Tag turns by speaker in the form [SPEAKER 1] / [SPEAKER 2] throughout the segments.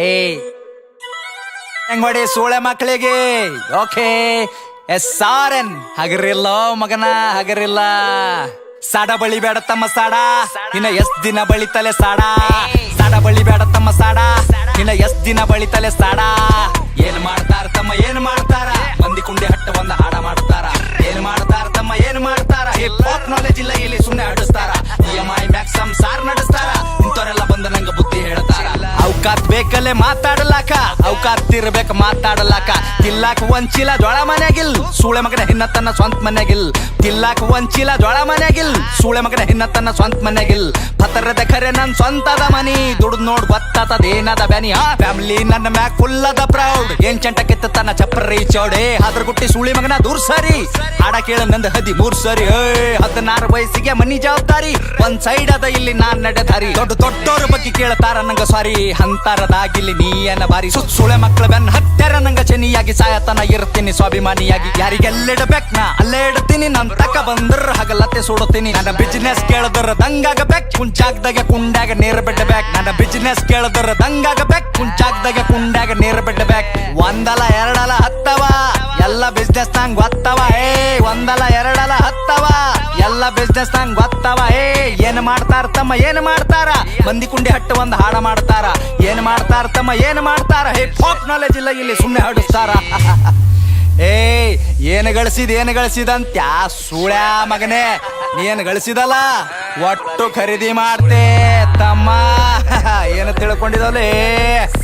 [SPEAKER 1] ಏಯ್ ಹೆಂಗೊಡಿ ಸೂಳೆ ಮಕ್ಕಳಿಗೆ ಓಕೆ SRN ಹಗರಿಲ್ಲ ಮಗನ ಹಗರಿಲ್ಲ. ಸಾಡ ಬಳಿ ಬೇಡ ತಮ್ಮ ಸಾಡ ಇನ್ನ ಎಷ್ಟ್ ದಿನ ಬಳಿತಲೆ ಸಾಡ. ಸಾಡ ಬಳಿ ಬೇಡ ತಮ್ಮ ಸಾಡ ಇನ್ನ ಎಷ್ಟ್ ದಿನ ಬಳಿತಲೆ ಸಾಡ. ಏನ್ ಮಾಡ್ತಾರ ತಮ್ಮ ಏನ್ ಮಾಡ್ತಾರ, ಮಂದಿ ಕುಂಡಿ ಹಟ್ಟ ಒಂದ ಹಾಡ ಮಾಡ್ತಾರ. ಏನ್ ಮಾಡ್ತಾರ ತಮ್ಮ ಏನ್ ಮಾಡ್ತಾರ, ಹಿಪ್ ಹಾಪ್ ನಾಲೆಜ್ ಇಲ್ಲ ಇಲ್ಲಿ ಸುಮ್ನೆ ಆಡಿಸ್ತಾರ. EMI ಮ್ಯಾಕ್ಸಮ್ ಸಾರ್ ನಡೆಸ್ತಾರ. ಇಂಥವ್ರೆಲ್ಲ ಬಂದ ನಂಗ ಬುದ್ಧಿ ಹೇಳ್ತಾರ. ಅವಕಾತ್ ಬೇಕಲ್ಲೇ ಮಾತಾಡಲಾಕ, ಅವಕಾತ್ ಇರ್ಬೇಕ ಮಾತಾಡಲಾಕ. ತಿಲ್ಲಾಕ ಒಂಚಿಲ ಜೋಳ ಮನ್ಯಾಗಿಲ್, ಸೂಳೆ ಮಗನ ಹಿನ್ನತನ ಸ್ವಂತ ಮನ್ಯಾಗಿಲ್. ತಿಲ್ಲಾಕ ಒಂಚಿಲ ಜೋಳ ಮನ್ಯಾಗಿಲ್, ಸೂಳೆ ಮಗನ ಹಿನ್ನತನ ಸ್ವಂತ ಮನ್ಯಾಗಿಲ್. ಪತರದ ಖರೆ ನನ್ ಸ್ವಂತದ ಮನಿ, ದುಡ್ದು ನೋಡ್ ಗೊತ್ತಾತದೇನದ ಬ್ಯಾನಿ. ಫ್ಯಾಮಿಲಿ ನನ್ನ ಮ್ಯಾಕ್ ಫುಲ್ ಅದ ಪ್ರೌಡ್. ಏನ್ ಚಂಟ ಕೆತ್ತನ ಚಪ್ರಿ ಚೌಡೆ, ಅದ್ರ ಗುಟ್ಟಿ ಸೂಳಿ ಮಗನ ದೂರ್ ಸರಿ. ಹಾಡ ಕೇಳ ನಂದ 13 ಸರಿ. 16 ವಯಸ್ಸಿಗೆ ಮನಿ ಜವಾಬ್ದಾರಿ, ಒಂದ್ ಸೈಡ್ ಅದ ಇಲ್ಲಿ ನಾನ್ ನಡೆದಾರಿ. ದೊಡ್ಡವ್ರ ಬಗ್ಗೆ ಕೇಳ್ತಾರ ನಂಗ ಸಾರಿ, ಅಂತರದಾಗಿಲ್ಲಿ ನೀಯನ ಬಾರಿ. ಸುಳೆ ಮಕ್ಕಳ ಬೆನ್ನ ಹತ್ಯಾರ ನಂಗ ಚೆನ್ನಿಯಾಗಿ, ಸಾಯತನ ಇರ್ತೀನಿ ಸ್ವಾಭಿಮಾನಿಯಾಗಿ. ಯಾರಿಗೆಲ್ಲಿಡಬೇಕ್ ನಾ ಅಲ್ಲೇ ಇಡ್ತೀನಿ, ನನ್ ತಕ ಬಂದ್ರ ಹಗಲತ್ತೆ ಸುಡುತ್ತೀನಿ. ನನ್ನ ಬಿಸಿನೆಸ್ ಕೇಳದ್ರ ದಂಗಾಗಬೇಕ್, ಕುಂಚಾಗ್ದಾಗ ಕುಂಡ್ಯಾಗ ನೀರ್ ಬಿಡ್ಬೇಕ್. ನನ್ನ ಬಿಸಿನೆಸ್ ಕೇಳದ್ರ ದಂಗಾಗಬೇಕ್, ಕುಂಚಾಗ್ದಾಗ ಕುಂಡ್ಯಾಗ ನೀರ್ ಬಿಡ್ಬೇಕ್. ಒಂದಲ ಎರಡಲ ಹತ್ತವ ಎಲ್ಲ ಬಿಸ್ನೆಸ್ ನಂಗ್ ಗೊತ್ತವ. ಒಂದಲ ಎರಡಲ ಹತ್ತವ ಎಲ್ಲ ಬಿಸ್ನೆಸ್ ನಂಗ್ ಗೊತ್ತವ. ಏನ್ ಮಾಡ್ತಾರ ತಮ್ಮ ಏನ್ ಮಾಡ್ತಾರ, ಮಂದಿ ಕುಂಡಿ ಹಟ್ಟ ಒಂದ್ ಹಾಡ ಮಾಡ್ತಾರ. ಏನ್ ಮಾಡ್ತಾರ ತಮ್ಮ ಏನ್ ಮಾಡ್ತಾರ, ಹಿಪ್ ಹಾಪ್ ನಾಲೆಜ್ ಇಲ್ಲ ಇಲ್ಲಿ ಸುಮ್ನೆ ಹಾಡಿಸ್ತಾರ. ಏನು ಗಳಿಸಿದಂತ್ಯ ಸೂಳ್ಯಾ ಮಗನೇ, ನೀನ್ ಗಳಿಸಿದಲ್ಲ ಒಟ್ಟು ಖರೀದಿ ಮಾಡ್ತೆ ತಮ್ಮ. ಏನು ತಿಳ್ಕೊಂಡಿದಲೇ,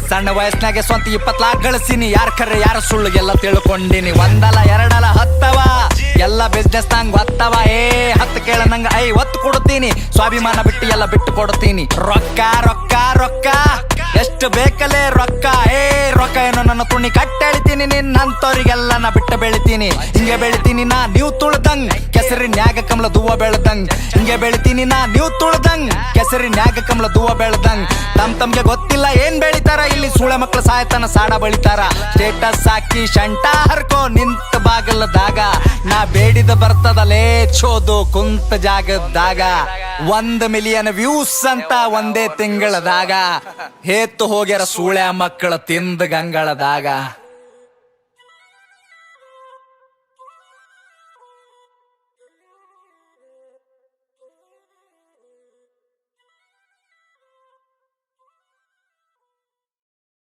[SPEAKER 1] ಸಣ್ಣ ವಯಸ್ಸಿನಾಗೆ ಸ್ವಂತ 20 ಲಾಖ ಗಳಿಸಿನಿ. ಯಾರ ಖರೆ ಯಾರ ಸುಳ್ಳಿಗೆಲ್ಲ ತಿಳ್ಕೊಂಡಿನಿ. ಒಂದಲ ಎರಡಲ ಹತ್ತವ ಎಲ್ಲ ಬಿಸ್ನೆಸ್ ನಂಗ್ ಗೊತ್ತವ. ಹತ್ತು ಕೇಳ ನಂಗ 50 ಕೊಡ್ತೀನಿ, ಸ್ವಾಭಿಮಾನ ಬಿಟ್ಟು ಎಲ್ಲ ಬಿಟ್ಟು ಕೊಡ್ತೀನಿ. ರೊಕ್ಕ ರೊಕ್ಕ ರೊಕ್ಕ ಎಷ್ಟು ಬೇಕಲೇ ರೊಕ್ಕ. ರೊಕ್ಕ ಏನೋ ನನ್ನ ತುಣಿ ಕಟ್ಟೆಳಿತೀನಿ, ನಿನ್ನಂತವ್ರಿಗೆಲ್ಲ ನಾ ಬಿಟ್ಟು ಬೆಳಿತೀನಿ. ಹಿಂಗೆ ಬೆಳಿತೀನಿ ನಾ ನೀವು ತುಳ್ದಂಗ್, ಕೆಸರಿನ್ಯಾಗ ಕಮಲ ದೂವ ಬೆಳ್ದಂಗ್. ಹಿಂಗೆ ಬೆಳಿತೀನಿ ನಾ ನೀವು ತುಳ್ದಂಗ್, ಕೆಸರಿನ್ಯಾಗ ಕಮಲ ದೂವ ಬೆಳ್ದಂಗ್. ತಮ್ಗೆ ಗೊತ್ತಿಲ್ಲ ಏನ್ ಬೆಳಿತಾರ, ಇಲ್ಲಿ ಸೂಳೆ ಮಕ್ಳು ಸಾಯತನ ಸಾಡ ಬಳಿತಾರ. ಸ್ಟೇಟಸ್ ಹಾಕಿ ಶಂಟ ಹರ್ಕೋ ನಿಂತ ಬಾಗಲದಾಗ, ನಾ ಬೇಡಿದ ಬರ್ತದಲೇ ಚೋದು ಕುಂತ ಜಾಗದಾಗ. 1 ಮಿಲಿಯನ್ ವ್ಯೂಸ್ ಅಂತ ಒಂದೇ ತಿಂಗಳದಾಗ, ಹೇತ್ತು ಹೋಗ್ಯಾರ ಸೂಳೆ ಮಕ್ಕಳ ತಿಂದ ಗಂಗಳದಾಗ.